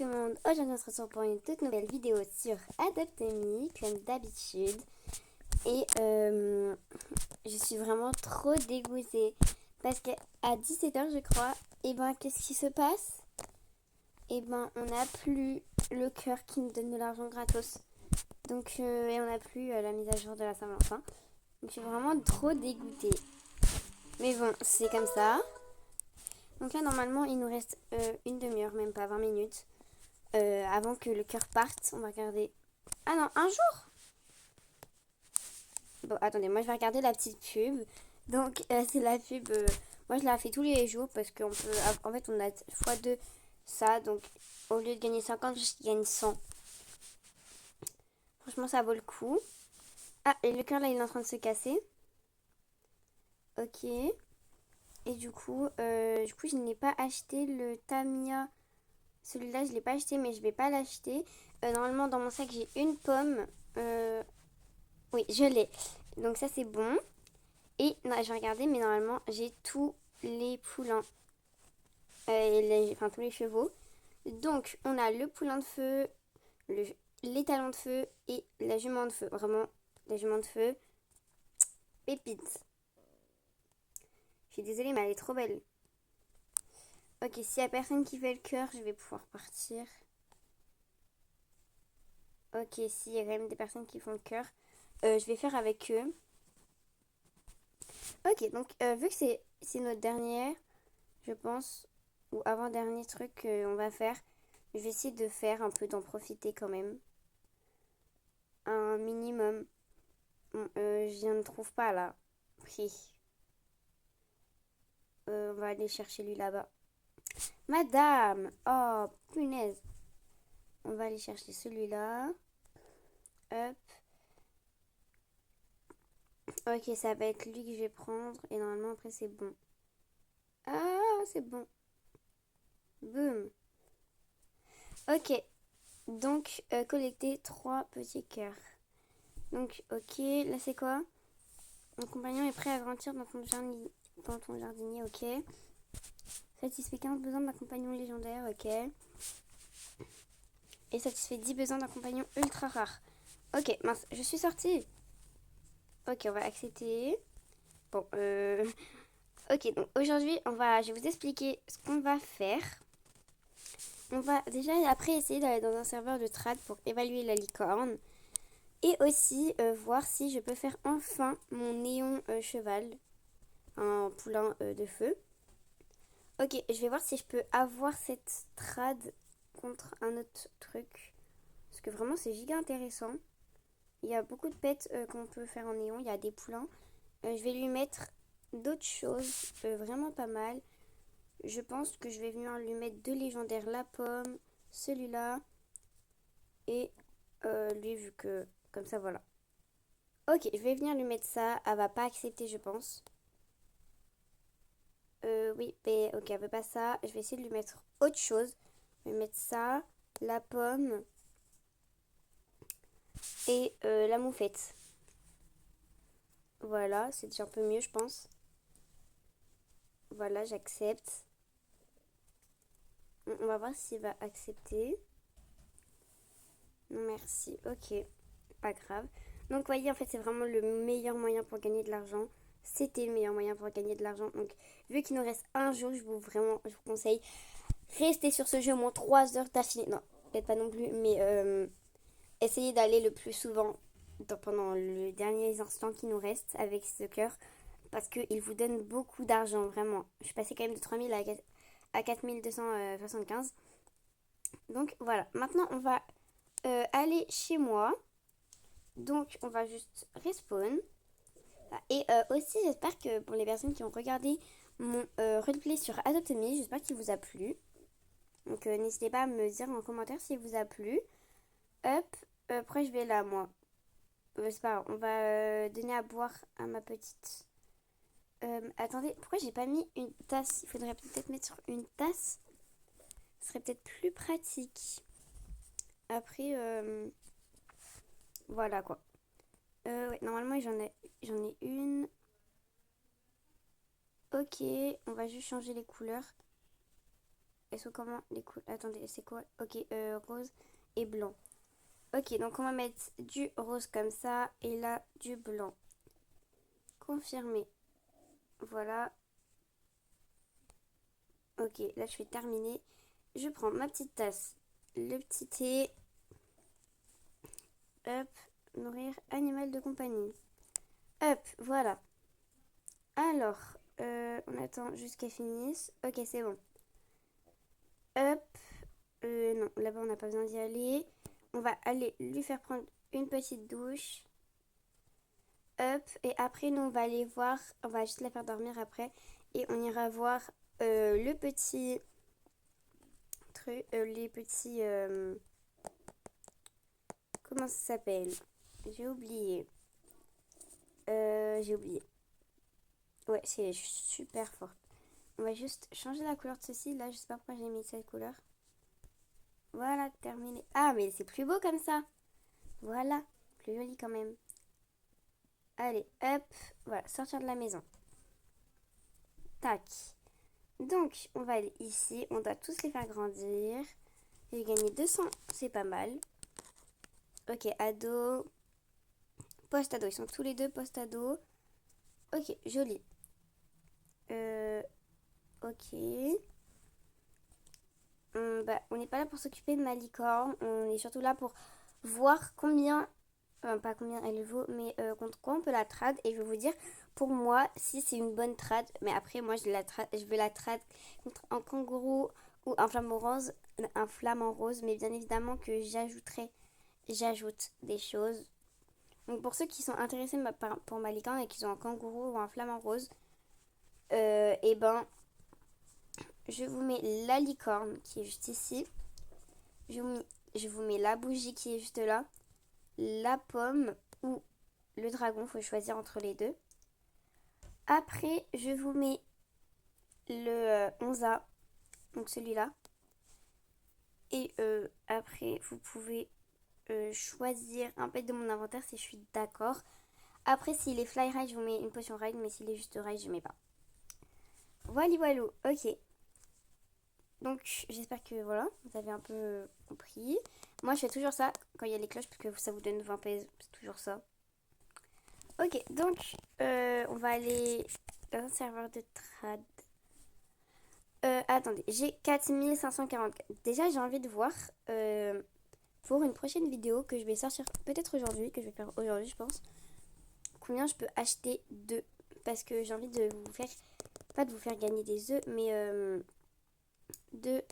Tout le monde, aujourd'hui on se retrouve pour une toute nouvelle vidéo sur Adopt Me, comme d'habitude. Et je suis vraiment trop dégoûtée parce qu'à 17h je crois, et ben qu'est-ce qui se passe? Et ben on n'a plus le cœur qui nous donne de l'argent gratos. Donc et on n'a plus la mise à jour de la Saint-Valentin. Donc je suis vraiment trop dégoûtée. Mais bon, c'est comme ça. Donc là normalement il nous reste une demi-heure, même pas 20 minutes. Avant que le cœur parte, on va regarder. Ah non, un jour. Bon, attendez, moi je vais regarder la petite pub. Donc, c'est la pub. Moi je la fais tous les jours parce qu'en peut. En fait, on a x2 ça. Donc, au lieu de gagner 50, je gagne 100. Franchement, ça vaut le coup. Ah, et le cœur là, il est en train de se casser. Ok. Et du coup, je n'ai pas acheté le Tamiya. Celui-là, je ne l'ai pas acheté, mais je vais pas l'acheter. Normalement, dans mon sac, j'ai une pomme. Oui, je l'ai. Donc ça, c'est bon. Et non, j'ai regardé, mais normalement, j'ai tous les poulains. Enfin, tous les chevaux. Donc, on a le poulain de feu, le, les talons de feu et la jument de feu. Vraiment, la jument de feu, pépite. Je suis désolée, mais elle est trop belle. Ok, s'il n'y a personne qui fait le cœur, je vais pouvoir partir. Ok, s'il y a quand même des personnes qui font le cœur, je vais faire avec eux. Ok, donc vu que c'est notre dernière, je pense, ou avant-dernier truc qu'on va faire, je vais essayer de faire un peu, d'en profiter quand même. Un minimum. Bon, je ne trouve pas là. Oui. On va aller chercher lui là-bas. Madame! Oh, punaise. On va aller chercher celui-là. Hop. Ok, ça va être lui que je vais prendre. Et normalement, après, c'est bon. Ah, c'est bon. Boum. Ok. Donc, collecter 3 petits cœurs. Donc, ok. Là, c'est quoi? Mon compagnon est prêt à grandir dans ton jardinier, ok. Satisfait 15 besoins d'un compagnon légendaire, ok. Et satisfait 10 besoins d'un compagnon ultra rare. Ok, mince, je suis sortie. Ok, on va accepter. Bon, ok, donc aujourd'hui, je vais vous expliquer ce qu'on va faire. On va déjà après essayer d'aller dans un serveur de trad pour évaluer la licorne. Et aussi voir si je peux faire enfin mon néon cheval. Un poulain de feu. Ok, je vais voir si je peux avoir cette trad contre un autre truc. Parce que vraiment, c'est giga intéressant. Il y a beaucoup de pets qu'on peut faire en néon. Il y a des poulains. Je vais lui mettre d'autres choses vraiment pas mal. Je pense que je vais venir lui mettre 2 légendaires. La pomme, celui-là. Et lui, vu que... Comme ça, voilà. Ok, je vais venir lui mettre ça. Elle va pas accepter, je pense. Oui, mais ok, elle veut pas ça. Je vais essayer de lui mettre autre chose. Je vais mettre ça, la pomme et la moufette. Voilà, c'est déjà un peu mieux, je pense. Voilà, j'accepte. On va voir s'il va accepter. Non, merci. Ok, pas grave. Donc, voyez, en fait, c'est vraiment le meilleur moyen pour gagner de l'argent. C'était le meilleur moyen pour gagner de l'argent. Donc, vu qu'il nous reste un jour, je vous conseille, restez sur ce jeu au moins 3 heures d'affilée. Non, peut-être pas non plus, mais essayez d'aller le plus souvent pendant les derniers instants qui nous restent avec ce cœur. Parce qu'il vous donne beaucoup d'argent, vraiment. Je suis passée quand même de 3000 à 4275. Donc voilà, maintenant on va aller chez moi. Donc on va juste respawn. Et aussi j'espère que pour les personnes qui ont regardé mon roleplay sur Adopt Me, j'espère qu'il vous a plu. Donc n'hésitez pas à me dire en commentaire s'il vous a plu. Hop, après je vais là moi. C'est pas grave, on va donner à boire à ma petite. Attendez, pourquoi j'ai pas mis une tasse? Il faudrait peut-être mettre sur une tasse. Ce serait peut-être plus pratique. Après, voilà quoi. Ouais, normalement j'en ai une. Ok, on va juste changer les couleurs. elles sont comment les couleurs? Attendez, c'est quoi? Ok, rose et blanc. Ok, donc on va mettre du rose comme ça et là du blanc. Confirmer. Voilà. Ok, là je vais terminer. Je prends ma petite tasse, le petit thé. Hop, nourrir animal de compagnie. Hop, voilà. Alors, on attend jusqu'à finisse. Ok, c'est bon. Hop. Non, là-bas on n'a pas besoin d'y aller. On va aller lui faire prendre une petite douche. Hop. Et après, nous on va aller voir. On va juste la faire dormir après. Et on ira voir le petit truc. Les petits. Comment ça s'appelle? J'ai oublié. J'ai oublié. Ouais, c'est super fort. On va juste changer la couleur de ceci. Là, je sais pas pourquoi j'ai mis cette couleur. Voilà, terminé. Ah, mais c'est plus beau comme ça. Voilà, plus joli quand même. Allez, hop, voilà, sortir de la maison. Tac. Donc, on va aller ici. On doit tous les faire grandir. J'ai gagné 200, c'est pas mal. Ok, ado. Post-ado, ils sont tous les deux post-ado. Ok, joli. Ok. Bah, on n'est pas là pour s'occuper de ma licorne. On est surtout là pour voir combien, pas combien elle vaut, mais contre quoi on peut la trad. Et je vais vous dire, pour moi, si c'est une bonne trad. Mais après, moi, je vais la trad contre un kangourou ou un flamant rose. Un flamant rose. Mais bien évidemment que j'ajoute des choses. Donc pour ceux qui sont intéressés pour ma licorne et qui ont un kangourou ou un flamant rose, et ben je vous mets la licorne qui est juste ici. Je vous mets la bougie qui est juste là. La pomme ou le dragon. Il faut choisir entre les deux. Après, je vous mets le Onza. Donc celui-là. Et après, vous pouvez choisir un pet de mon inventaire si je suis d'accord. Après, s'il est fly ride, je vous mets une potion ride. Mais s'il est juste ride, je ne mets pas. Voilà, voilà. Ok. Donc j'espère que voilà, vous avez un peu compris. Moi je fais toujours ça quand il y a les cloches parce que ça vous donne 20 PS, c'est toujours ça. Ok, donc on va aller dans un serveur de trad. Attendez, j'ai 4544. Déjà j'ai envie de voir pour une prochaine vidéo que je vais sortir peut-être aujourd'hui, que je vais faire aujourd'hui je pense, combien je peux acheter d'œufs. Parce que j'ai envie de vous faire, pas de vous faire gagner des œufs, mais de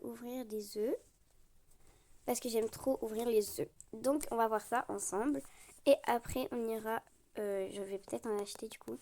ouvrir des œufs parce que j'aime trop ouvrir les œufs. Donc on va voir ça ensemble et après on ira je vais peut-être en acheter du coup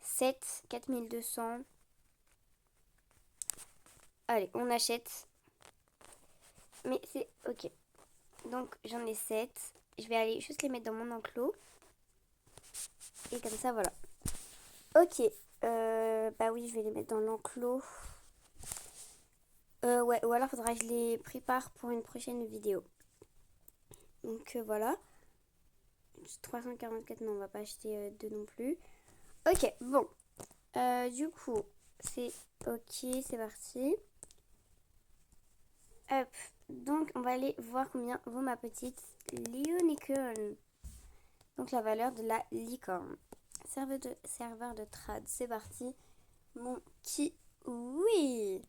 7 4200. Allez, on achète. Mais c'est ok. Donc j'en ai 7. Je vais aller juste les mettre dans mon enclos. Et comme ça voilà. Ok. Bah oui, je vais les mettre dans l'enclos. Ouais, ou alors faudra que je les prépare pour une prochaine vidéo. Donc voilà. 344, non, on va pas acheter deux non plus. Ok, bon. Du coup, c'est ok, c'est parti. Hop. Donc, on va aller voir combien vaut ma petite Lionicorn. Donc, la valeur de la licorne. Serveur de trad, c'est parti. Mon kiwi.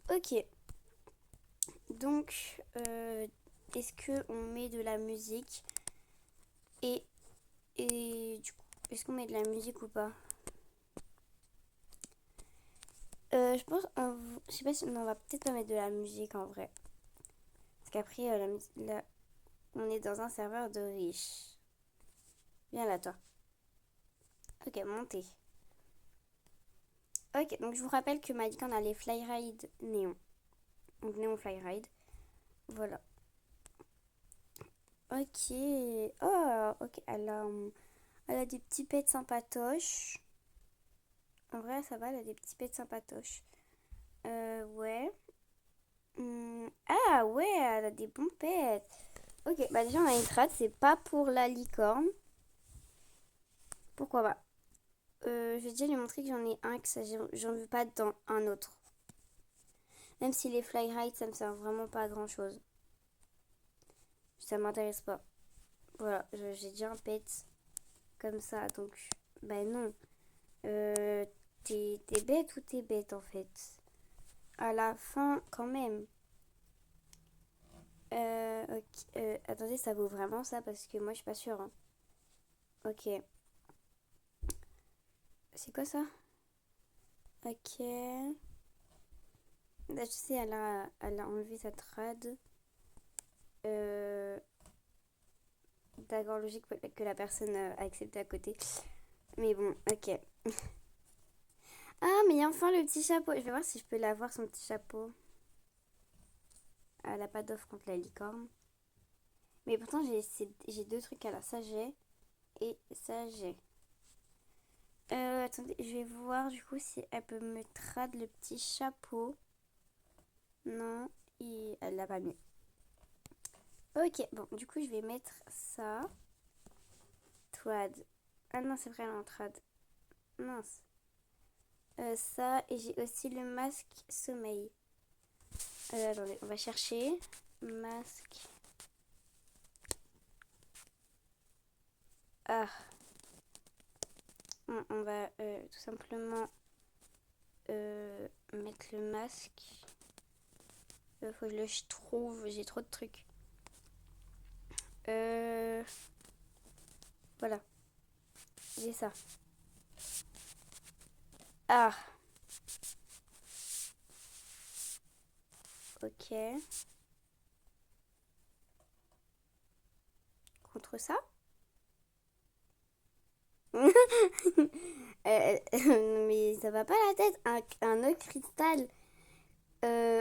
Ok. Donc, est-ce qu'on met de la musique et du coup, est-ce qu'on met de la musique ou pas? Je pense, je sais pas si on va peut-être pas mettre de la musique en vrai. Parce qu'après, on est dans un serveur de riches. Viens là, toi. Ok, montez. Ok, donc je vous rappelle que ma licorne a les Flyride néon. Donc néon Flyride. Voilà. Ok. Oh, ok. Elle a des petits pets sympatoches. En vrai, ça va, elle a des petits pets sympatoches. Ouais. Ah, ouais, elle a des bons pets. Ok, bah déjà, on a une trad. C'est pas pour la licorne. Pourquoi pas? Je vais déjà lui montrer que j'en ai un, que ça, j'en veux pas dans un autre. Même si les fly ride, ça me sert vraiment pas à grand chose. Ça m'intéresse pas. Voilà, j'ai déjà un pet comme ça, donc ben non. Euh, t'es bête ou t'es bête en fait? À la fin, quand même. Ok, attendez, ça vaut vraiment ça parce que moi je suis pas sûre, hein. Ok. C'est quoi ça? Ok. Là, je sais, elle a enlevé sa trad. Euh, D'accord, logique que la personne a accepté à côté. Mais bon, ok. Ah, mais enfin le petit chapeau. Je vais voir si je peux l'avoir, son petit chapeau. Elle a pas d'offre contre la licorne. Mais pourtant, j'ai deux trucs. Alors, ça, j'ai. Et ça, j'ai. Attendez, je vais voir du coup si elle peut me trad le petit chapeau. Non, elle l'a pas mis. Ok, bon, du coup, je vais mettre ça. Trad. Ah non, c'est vraiment trad. Mince. Ça, et j'ai aussi le masque sommeil. Attendez, on va chercher. Masque. Ah. Bon, on va tout simplement mettre le masque. Faut que je le trouve. J'ai trop de trucs. Voilà. J'ai ça. Ah. Ok. Contre ça. Mais ça va pas la tête. Un autre cristal.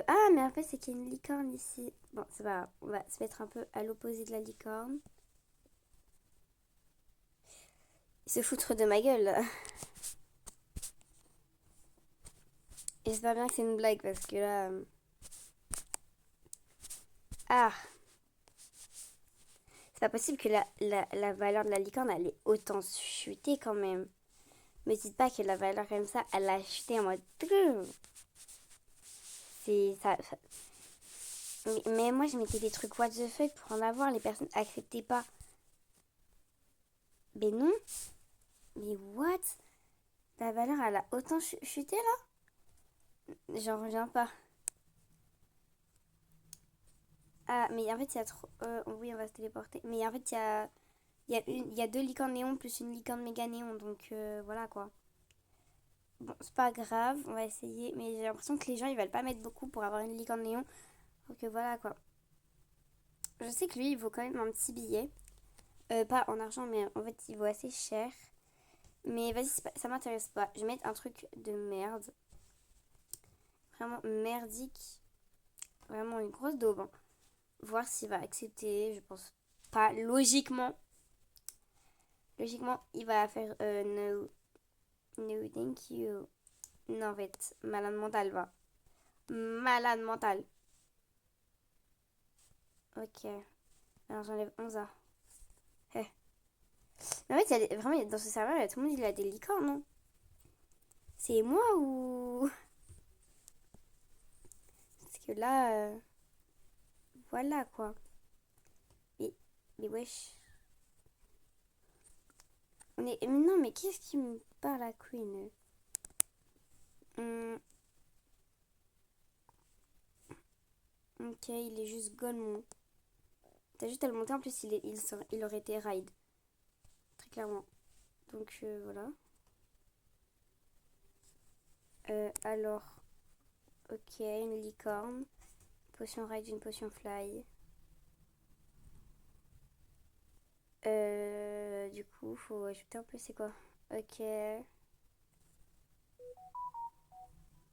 Ah, mais en fait, c'est qu'il y a une licorne ici. Bon, c'est pas grave. On va se mettre un peu à l'opposé de la licorne. Ils se foutent de ma gueule, là. J'espère bien que c'est une blague parce que là. Ah! C'est pas possible que la valeur de la licorne elle ait autant chuté quand même. Me dites pas que la valeur comme ça, elle a chuté en mode. C'est ça. Mais moi, je mettais des trucs what the fuck pour en avoir. Les personnes acceptaient pas. Mais non. Mais what? La valeur, elle a autant chuté là? J'en reviens pas. Ah, mais en fait, il y a trop. Oui, on va se téléporter. Mais en fait, il y a deux licornes néons plus une licorne méga néon. Donc voilà quoi. Bon, c'est pas grave, on va essayer. Mais j'ai l'impression que les gens ils veulent pas mettre beaucoup pour avoir une licorne néon. Donc voilà quoi. Je sais que lui il vaut quand même un petit billet. Pas en argent, mais en fait il vaut assez cher. Mais vas-y, ça m'intéresse pas. Je vais mettre un truc de merde. Vraiment merdique. Vraiment une grosse daube, hein. Voir s'il va accepter. Je pense pas. Logiquement, il va faire no. No, thank you. Non, en fait, malade mental va. Malade mental. Ok. Alors j'enlève 11A. Eh. Mais en fait, vraiment, dans ce serveur, tout le monde il a des licornes, non? C'est moi ou. Parce que là. Voilà quoi. Mais, mais wesh. Mais non, mais qu'est-ce qui me parle à Queen? Hum, ok, il est juste golemon. T'as juste à le monter, en plus il aurait été ride. Très clairement. Donc voilà. Alors, ok, une licorne. Potion ride, une potion fly. Du coup, faut ajouter un peu, c'est quoi? Ok.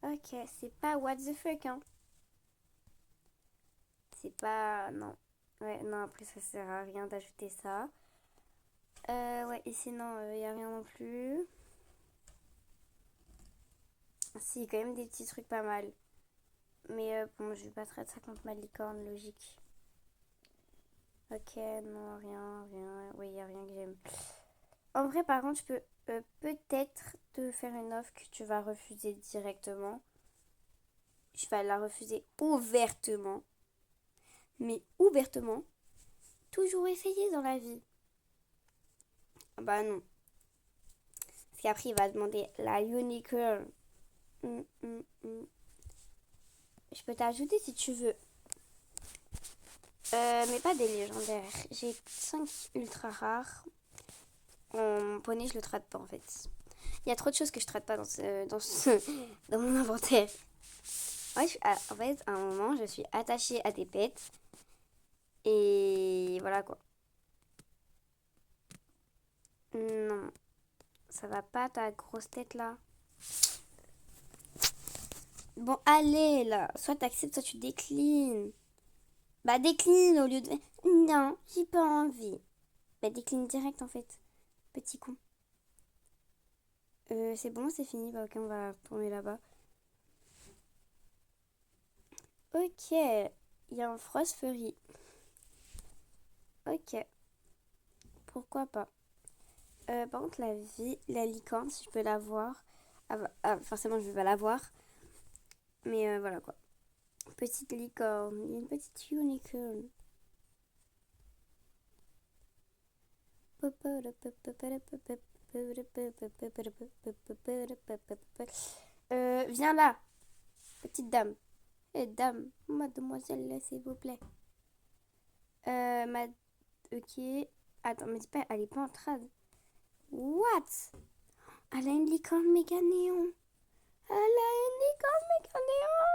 Ok, c'est pas what the fuck, hein. C'est pas. Non. Ouais, non, après ça sert à rien d'ajouter ça. Ouais, ici non, y a rien non plus. Si, quand même des petits trucs pas mal. Mais bon, je vais pas traiter ça contre ma licorne, logique. Ok, non, rien, rien. Oui, y a rien que j'aime. En vrai, par contre, je peux peut-être te faire une offre que tu vas refuser directement. tu vas la refuser ouvertement. Mais ouvertement, toujours essayer dans la vie. Ah bah non. Parce qu'après, il va demander la unicorn. Je peux t'ajouter si tu veux. Mais pas des légendaires. J'ai 5 ultra rares. En poney, je le trade pas en fait. Il y a trop de choses que je trade pas dans mon inventaire. Ouais, en fait, à un moment, je suis attachée à des pets. Et voilà quoi. Non, ça va pas ta grosse tête là. Bon, allez là. Soit t'acceptes, soit tu déclines. Bah décline au lieu de... Non, j'ai pas envie. Bah décline direct en fait. Petit con. C'est bon, c'est fini. Bah ok, on va tourner là-bas. Ok, il y a un Frost Fury. Ok, pourquoi pas. Par contre, la licorne, si je peux l'avoir. Forcément, je vais pas l'avoir. Mais voilà quoi. Petite licorne, il y a une petite unicorn. Viens là, petite dame. Dame, mademoiselle, s'il vous plaît. Ma... Ok. Attends, me dis pas, elle est pas en train de... What? Elle a une licorne méga néon. Elle a une licorne méga néon.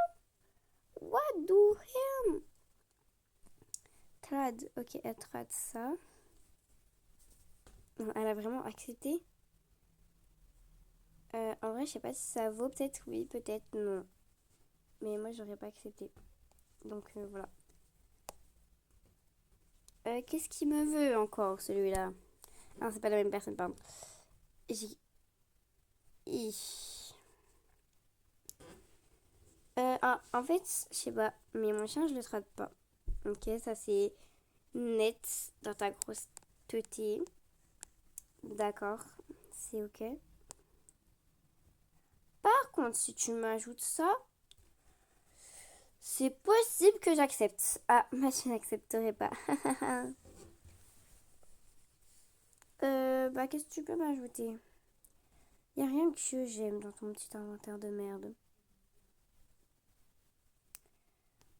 What do him? Trad. Ok, elle trad ça. Elle a vraiment accepté. En vrai, je sais pas si ça vaut. Peut-être oui, peut-être non. Mais moi, j'aurais pas accepté. Donc voilà. Qu'est-ce qu'il me veut encore, celui-là? Ah, c'est pas la même personne, pardon. J'ai... En fait, je sais pas, mais mon chien, je le trade pas. Ok, ça c'est net dans ta grosse teuté. D'accord, c'est ok. Par contre, si tu m'ajoutes ça, c'est possible que j'accepte. Ah, moi je n'accepterai pas. Bah, qu'est-ce que tu peux m'ajouter? Y a rien que j'aime dans ton petit inventaire de merde.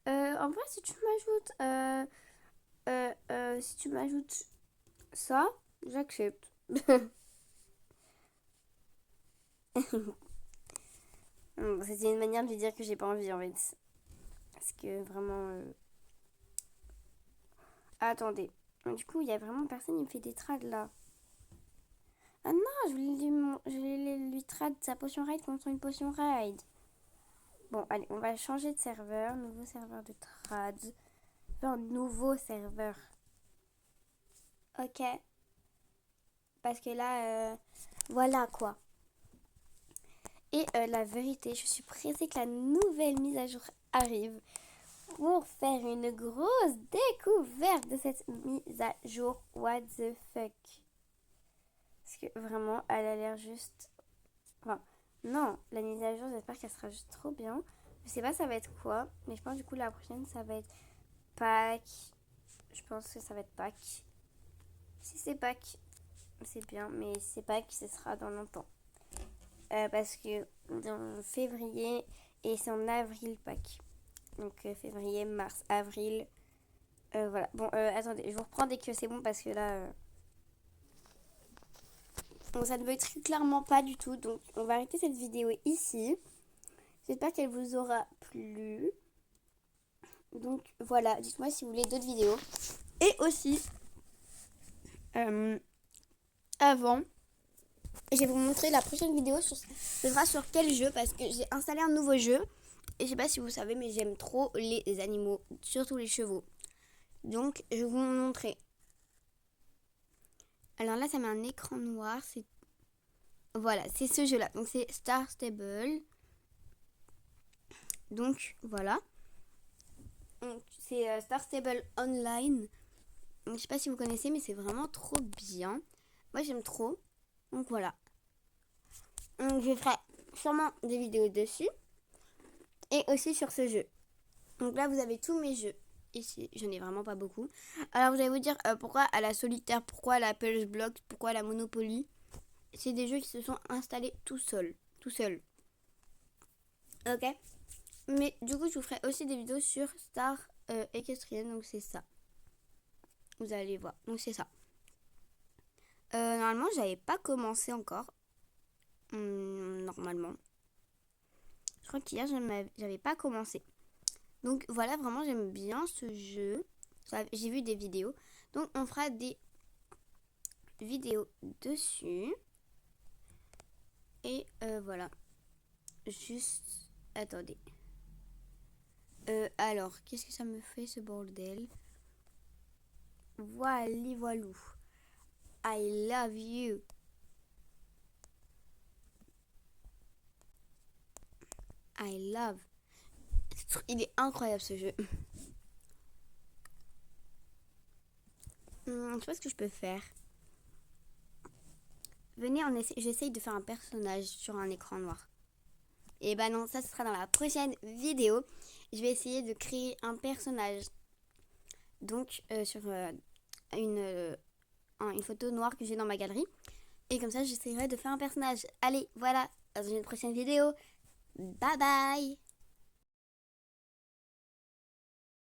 En vrai, si tu m'ajoutes ça, j'accepte. C'était une manière de lui dire que j'ai pas envie en fait. Parce que vraiment... attendez. Du coup, il y a vraiment personne qui me fait des trades là. Ah non, je voulais lui trade sa potion raid contre une potion raid. Bon, allez, on va changer de serveur. Nouveau serveur de trad. Un nouveau serveur. Ok. Parce que là, voilà quoi. Et la vérité, je suis pressée que la nouvelle mise à jour arrive pour faire une grosse découverte de cette mise à jour. What the fuck? Parce que vraiment, elle a l'air juste... Enfin, non, la mise à jour, j'espère qu'elle sera juste trop bien. Je sais pas ça va être quoi, mais je pense du coup la prochaine ça va être Pâques. Je pense que ça va être Pâques. Si c'est Pâques, c'est bien, mais si c'est Pâques, ce sera dans longtemps. Parce que dans février et c'est en avril Pâques. Donc février, mars, avril. Voilà. Bon, attendez, je vous reprends dès que c'est bon parce que là... Bon, ça ne veut être clairement pas du tout. Donc on va arrêter cette vidéo ici. J'espère qu'elle vous aura plu. Donc voilà, dites-moi si vous voulez d'autres vidéos. Et aussi, avant, je vais vous montrer la prochaine vidéo. Ce sera sur quel jeu, parce que j'ai installé un nouveau jeu. Et je sais pas si vous savez, mais j'aime trop les animaux, surtout les chevaux. Donc je vais vous montrer. Alors là, ça met un écran noir. Voilà, c'est ce jeu-là. Donc c'est Star Stable. Donc voilà. C'est Star Stable Online. Donc, je sais pas si vous connaissez, mais c'est vraiment trop bien. Moi, j'aime trop. Donc voilà. Donc, je ferai sûrement des vidéos dessus. et aussi sur ce jeu. Donc là, vous avez tous mes jeux. Ici, j'en ai vraiment pas beaucoup. Alors, vous allez vous dire pourquoi à la solitaire, pourquoi à la Pulse Block, pourquoi à la Monopoly. C'est des jeux qui se sont installés tout seuls. Ok. Mais du coup, je vous ferai aussi des vidéos sur Star Equestrienne. Donc, c'est ça. Vous allez voir. Donc, c'est ça. Normalement, j'avais pas commencé encore. Normalement. Je crois qu'hier, j'avais pas commencé. Donc voilà, vraiment j'aime bien ce jeu. J'ai vu des vidéos. Donc on fera des vidéos dessus. Et voilà. Juste... Attendez. Alors, qu'est-ce que ça me fait ce bordel? Voilou. I love you. I love. Il est incroyable ce jeu. Je sais pas ce que je peux faire. Venez, j'essaye de faire un personnage sur un écran noir. Et bah non, ça ce sera dans la prochaine vidéo. Je vais essayer de créer un personnage. Donc sur une photo noire que j'ai dans ma galerie. Et comme ça, j'essaierai de faire un personnage. Allez, voilà, dans une prochaine vidéo. Bye bye!